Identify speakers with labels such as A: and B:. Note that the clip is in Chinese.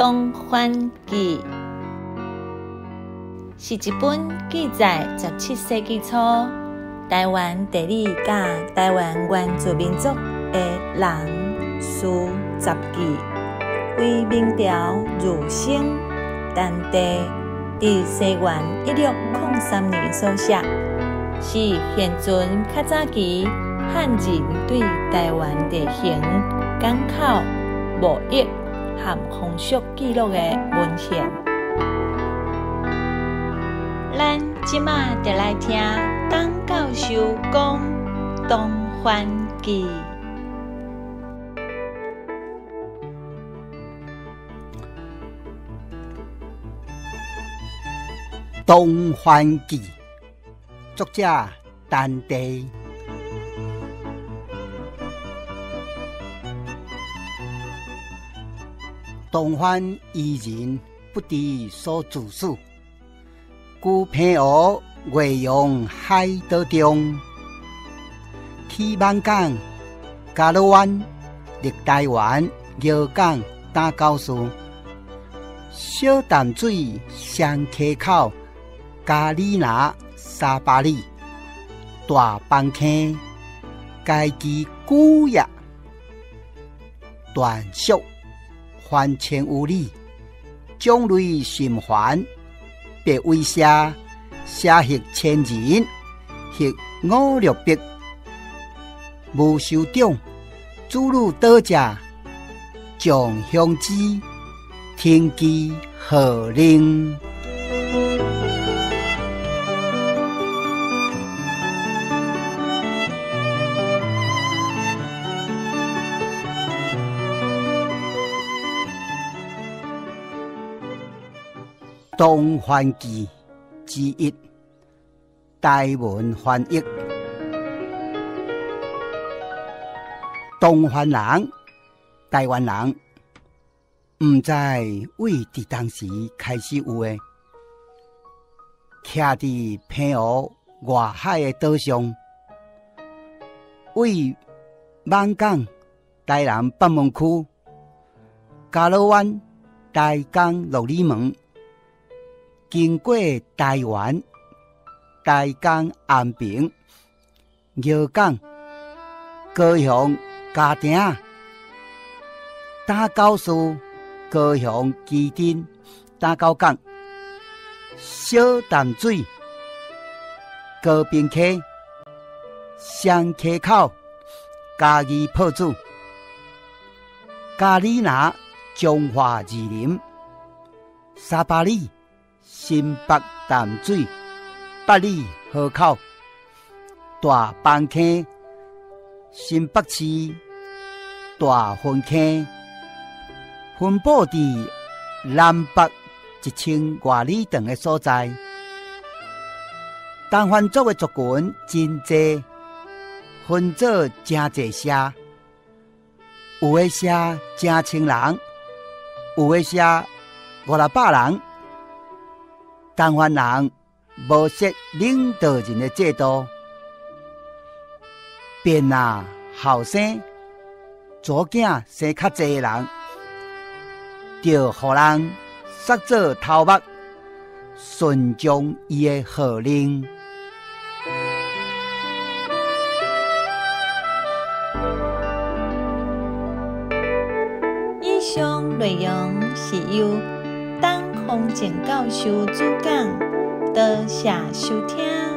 A: 东番记》是一本记载17世纪初台湾地理甲台湾原住民族的人事杂记，为明朝儒生但地伫西元1603年所写，是现存较早期汉人对台湾地形、港口、贸易和风俗记录的文献。咱即马就来听董教授讲《东番记》。
B: 《东番记》作者陈地。东番伊人不知所自始，故平湖月阳海岛中，去万港、嘉乐湾、历台湾、摇港、打高树、小淡水、双溪口、嘉里拿、沙巴里、大浜坑、家己古业、段宿、环千有里、种类循环，别为社血千人，血500-600，无首长，主路倒家，将乡之，天机贺令。《东番记》之一，台文翻译。东番人，台湾人，毋知为伫当时开始有诶，徛伫平湖外海诶岛上，为万港台南北门区、嘉乐湾台江六里门。经过台湾、台江安平、摇港、高雄、嘉定、打高树、高雄基镇、打高港、小淡水、高滨溪、双溪口、嘉义破子、嘉里拿、中华二林、沙巴里、新北淡水、八里河口、大浜坑、新北市、大分坑，分布伫南北1000外里长的所在。东番族的族群真济，分做真济社，有的社真千人，有的社500-600人。东番人无设领导人的制度，便后生左囝生较济人，就互人塞做头目，顺从伊的号令。
A: 以上内容是由洪正教授主讲，多谢收听。